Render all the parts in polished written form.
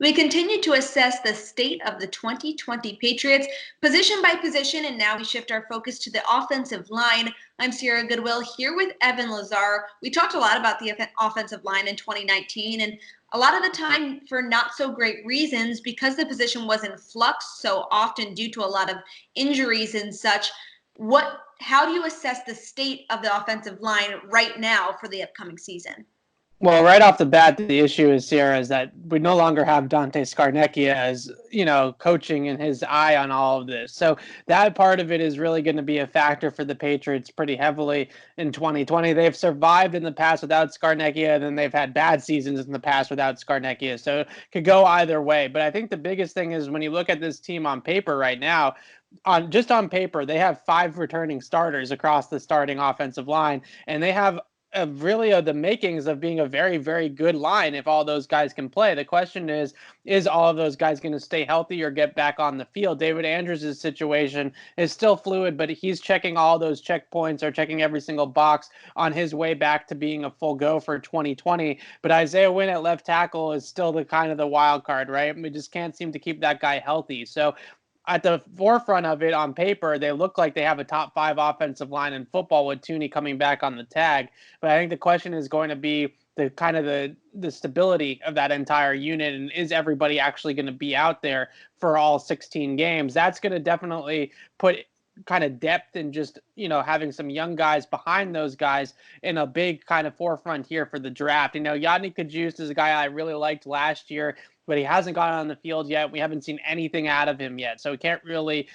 We continue to assess the state of the 2020 Patriots position by position, and now we shift our focus to the offensive line. I'm Sierra Goodwill here with Evan Lazar. We talked a lot about the offensive line in 2019, and a lot of the time for not so great reasons because the position was in flux so often due to a lot of injuries and such. How do you assess the state of the offensive line right now for the upcoming season? Well, right off the bat, the issue is, Sierra, is that we no longer have Dante Scarnecchia as, coaching and his eye on all of this. So that part of it is really going to be a factor for the Patriots pretty heavily in 2020. They've survived in the past without Scarnecchia, and then they've had bad seasons in the past without Scarnecchia. So it could go either way. But I think the biggest thing is when you look at this team on paper right now, on paper, they have 5 returning starters across the starting offensive line, and they have really the makings of being a very, very good line if all those guys can play. The question is all of those guys going to stay healthy or get back on the field? David Andrews' situation is still fluid, but he's checking all those checkpoints or checking every single box on his way back to being a full go for 2020. But Isaiah Wynn at left tackle is still the kind of the wild card, right? We just can't seem to keep that guy healthy. So at the forefront of it on paper, they look like they have a top 5 offensive line in football with Thuney coming back on the tag. But I think the question is going to be the kind of the stability of that entire unit, and is everybody actually going to be out there for all 16 games? That's going to definitely put kind of depth and just, having some young guys behind those guys in a big kind of forefront here for the draft. Yodny Kajust is a guy I really liked last year, but he hasn't gotten on the field yet. We haven't seen anything out of him yet. So we can't really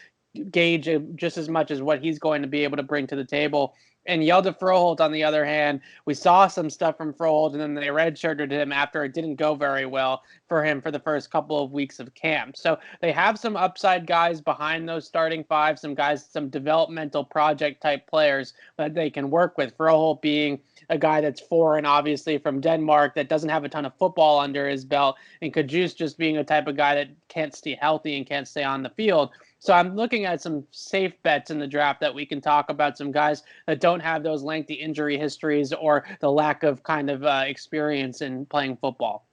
gauge just as much as what he's going to be able to bring to the table. And Hjalte Froholt, on the other hand, we saw some stuff from Froholt, and then they redshirted him after it didn't go very well for him for the first couple of weeks of camp. So they have some upside guys behind those starting 5, some guys, some developmental project type players that they can work with. Froholt being a guy that's foreign, obviously, from Denmark, that doesn't have a ton of football under his belt, and Kajus just being a type of guy that can't stay healthy and can't stay on the field. So I'm looking at some safe bets in the draft that we can talk about, some guys that don't have those lengthy injury histories or the lack of kind of experience in playing football.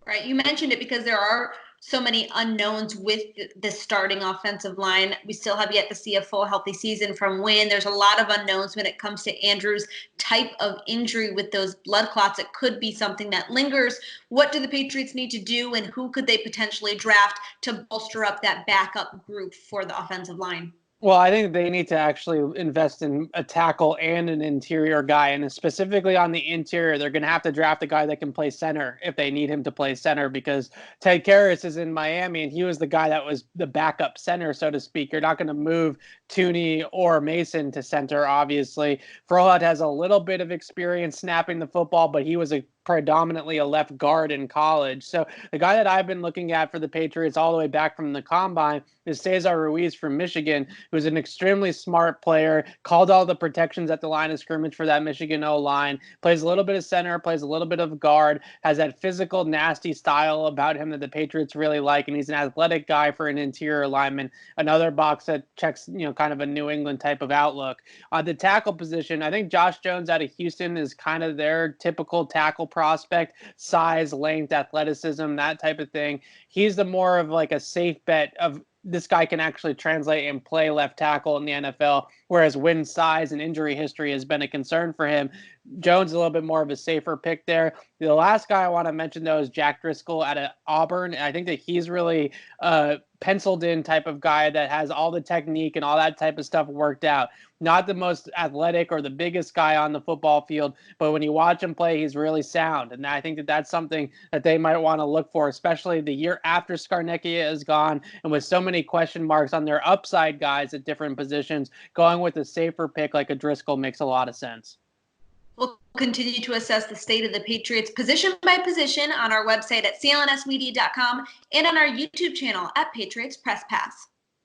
Right. You mentioned it because there are so many unknowns with the starting offensive line. We still have yet to see a full healthy season from Wynn. There's a lot of unknowns when it comes to Andrews' type of injury with those blood clots. It could be something that lingers. What do the Patriots need to do, and who could they potentially draft to bolster up that backup group for the offensive line? Well, I think they need to actually invest in a tackle and an interior guy. And specifically on the interior, they're going to have to draft a guy that can play center if they need him to play center, because Ted Karras is in Miami, and he was the guy that was the backup center, so to speak. You're not going to move Thuney or Mason to center, obviously. Froholt has a little bit of experience snapping the football, but he was predominantly a left guard in college. So the guy that I've been looking at for the Patriots all the way back from the combine is Cesar Ruiz from Michigan, who's an extremely smart player, called all the protections at the line of scrimmage for that Michigan O-line, plays a little bit of center, plays a little bit of guard, has that physical, nasty style about him that the Patriots really like, and he's an athletic guy for an interior lineman, another box that checks, kind of a New England type of outlook. On the tackle position, I think Josh Jones out of Houston is kind of their typical tackle prospect, size, length, athleticism, that type of thing. He's the more of like a safe bet of this guy can actually translate and play left tackle in the NFL, whereas Wynn's size and injury history has been a concern for him. Jones is a little bit more of a safer pick there. The last guy I want to mention, though, is Jack Driscoll out of Auburn. And I think that he's really penciled in type of guy that has all the technique and all that type of stuff worked out. Not the most athletic or the biggest guy on the football field, but when you watch him play, he's really sound. And I think that that's something that they might want to look for, especially the year after Scarnecchia is gone. And with so many question marks on their upside guys at different positions, going with a safer pick like a Driscoll makes a lot of sense. We'll continue to assess the state of the Patriots position by position on our website at clnsmedia.com and on our YouTube channel at Patriots Press Pass.